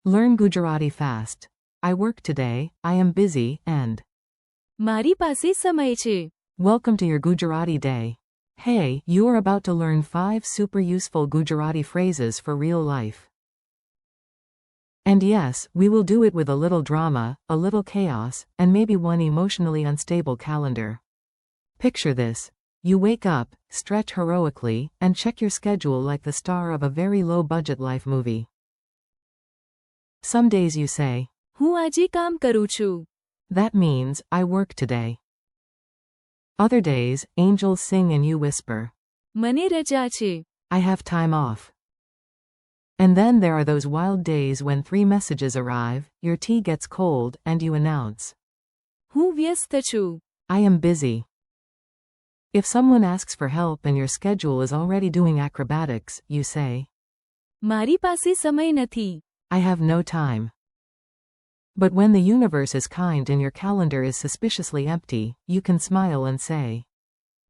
Learn Gujarati fast. I work today, I am busy, and મારી પાસે સમય છે. welcome to your Gujarati day. Hey, you are about to learn 5 super useful Gujarati phrases for real life. And yes, we will do it with a little drama, a little chaos, and maybe one emotionally unstable calendar. Picture this. You wake up, stretch heroically, and check your schedule like the star of a very low-budget life movie. Some days you say, હું આજે કામ કરું છું. that means, I work today. Other days, angels sing and you whisper, મને રજા છે. I have time off. And then there are those wild days when 3 messages arrive, your tea gets cold, and you announce, હું વ્યસ્ત છું. I am busy. If someone asks for help and your schedule is already doing acrobatics, you say, મારી પાસે સમય નથી. I have no time. But when the universe is kind and your calendar is suspiciously empty, you can smile and say,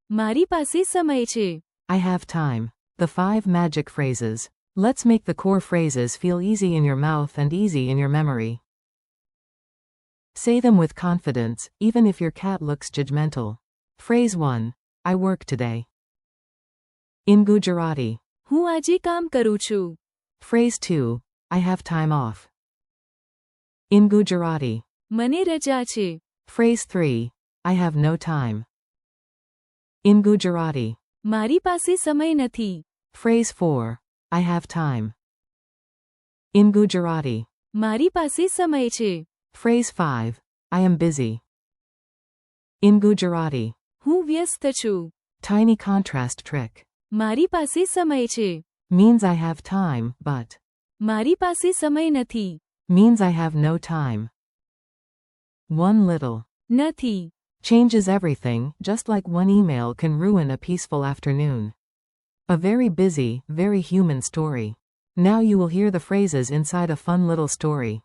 મારી પાસે સમય છે. I have time. The 5 magic phrases. Let's make the core phrases feel easy in your mouth and easy in your memory. Say them with confidence, even if your cat looks judgmental. Phrase 1. I work today. In Gujarati. હું આજે કામ કરું છું. Phrase 2. I have time off. In Gujarati. મને રજા છે. Phrase 3. I have no time. In Gujarati. મારી પાસે સમય નથી. Phrase 4. I have time. In Gujarati. મારી પાસે સમય છે. Phrase 5. I am busy. In Gujarati. હું વ્યસ્ત છું. Tiny contrast trick. મારી પાસે સમય છે. Means I have time, but મારી પાસે સમય નથી. means I have no time. One little નથી. changes everything, just like one email can ruin a peaceful afternoon. A very busy, very human story. Now you will hear the phrases inside a fun little story.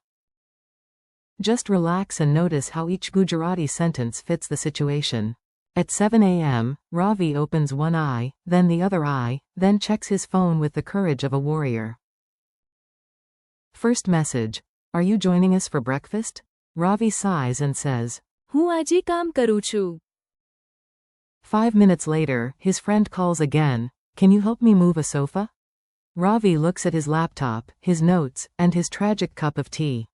Just relax and notice how each Gujarati sentence fits the situation. At 7 a.m., Ravi opens one eye, then the other eye, then checks his phone with the courage of a warrior. First message. Are you joining us for breakfast? Ravi sighs and says, હું આજે કામ કરું છું. 5 minutes later, his friend calls again, can you help me move a sofa? Ravi looks at his laptop, his notes, and his tragic cup of tea.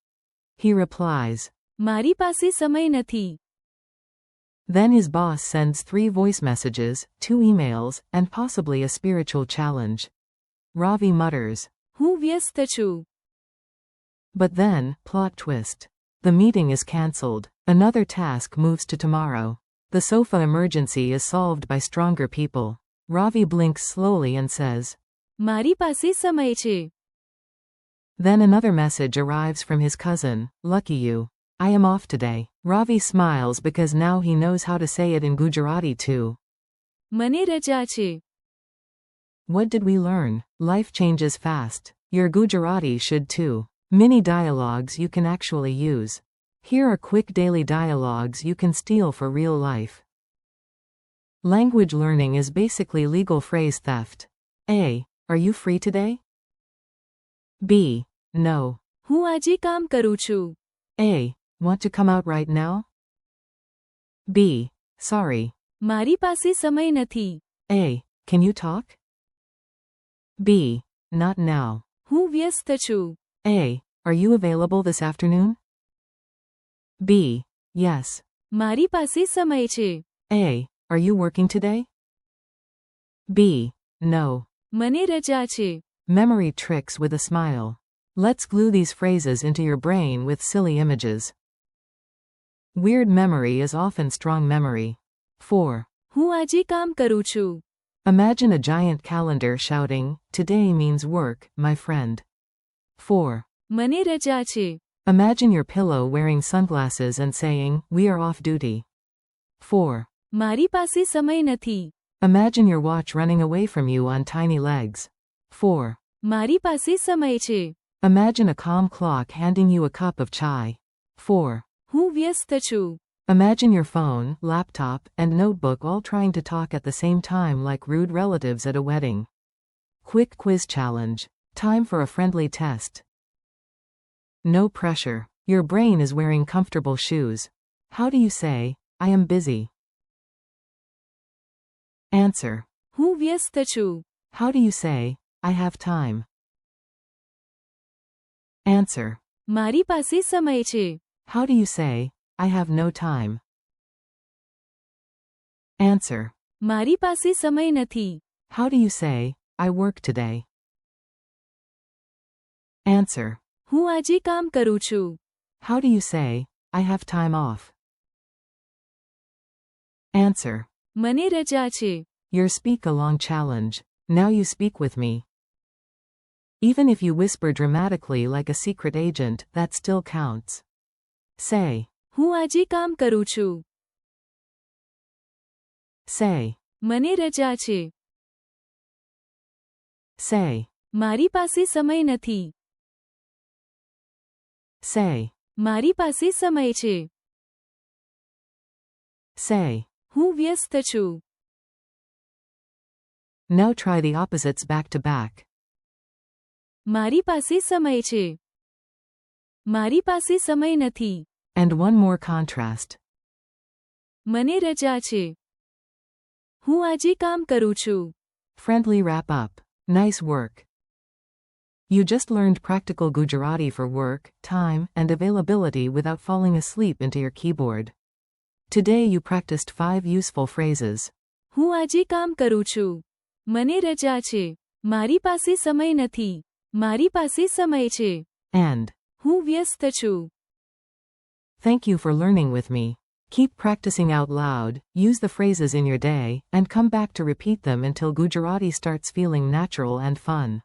He replies, મારી પાસે સમય નથી. Then his boss sends 3 voice messages, 2 emails, and possibly a spiritual challenge. Ravi mutters, હું વ્યસ્ત છું. but then, plot twist. The meeting is cancelled. Another task moves to tomorrow. The sofa emergency is solved by stronger people. Ravi blinks slowly and says, મારી પાસે સમય છે. Then another message arrives from his cousin, lucky you. I am off today. Ravi smiles because now he knows how to say it in Gujarati too. મને રજા છે. What did we learn? Life changes fast. Your Gujarati should too. Mini dialogues you can actually use. Here are quick daily dialogues you can steal for real life. Language learning is basically legal phrase theft. A. Are you free today? B. No. હું આજે કામ કરું છું. A. Want to come out right now? B. Sorry. મારી પાસે સમય નથી. A. Can you talk? B. Not now. હું વ્યસ્ત છું. A. Are you available this afternoon? B. Yes. મારી પાસે સમય છે. A. Are you working today? B. No. મને રજા છે. Memory tricks with a smile. Let's glue these phrases into your brain with silly images. Weird memory is often strong memory. 4. હું આજે કામ કરું છું. Imagine a giant calendar shouting, today means work, my friend. 4. મને રજા છે. Imagine your pillow wearing sunglasses and saying, we are off duty. 4. મારી પાસે સમય નથી. Imagine your watch running away from you on tiny legs. 4. મારી પાસે સમય છે. Imagine a calm clock handing you a cup of chai. 4. હું વ્યસ્ત છું. Imagine your phone, laptop, and notebook all trying to talk at the same time like rude relatives at a wedding. Quick quiz challenge. Time for a friendly test. No pressure. Your brain is wearing comfortable shoes. How do you say, I am busy? Answer. હું વ્યસ્ત છું. How do you say, I have time? Answer. મારી પાસે સમય છે. How do you say, I have no time? Answer. મારી પાસે સમય નથી. How do you say, I work today? Answer. હું આજે કામ કરું છું. How do you say, I have time off? Answer. મને રજા છે. Your speak-along challenge. Now you speak with me. Even if you whisper dramatically like a secret agent, that still counts. Say. હું આજે કામ કરું છું. Say. મને રજા છે. Say. મારી પાસે સમય નથી. Say. મારી પાસે સમય છે. Say. હું વ્યસ્ત છું. Now try the opposites back to back. મારી પાસે સમય છે. મારી પાસે સમય નથી. And one more contrast. મને રજા છે. હું આજે કામ કરું છું. Friendly wrap up. Nice work. You just learned practical Gujarati for work, time, and availability without falling asleep into your keyboard. Today you practiced 5 useful phrases. હું આજે કામ કરું છું. મને રજા છે. મારી પાસે સમય નથી. મારી પાસે સમય છે. And. હું વ્યસ્ત છું. Thank you for learning with me. Keep practicing out loud, use the phrases in your day, and come back to repeat them until Gujarati starts feeling natural and fun.